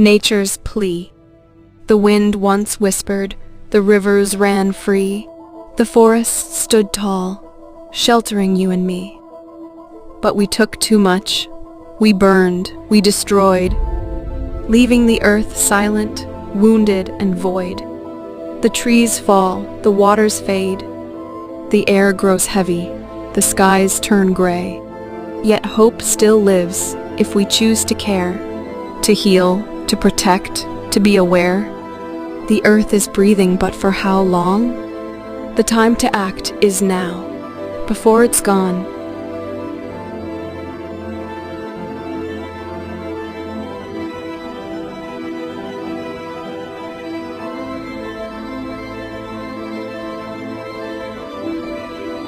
Nature's plea. The wind once whispered, the rivers ran free, the forests stood tall, sheltering you and me. But we took too much. We burned, we destroyed, leaving the earth silent, wounded, and void. The trees fall, the waters fade, the air grows heavy, the skies turn gray. Yet hope still lives if we choose to care, to heal, to protect, to be aware. The earth is breathing, but for how long? The time to act is now, before it's gone.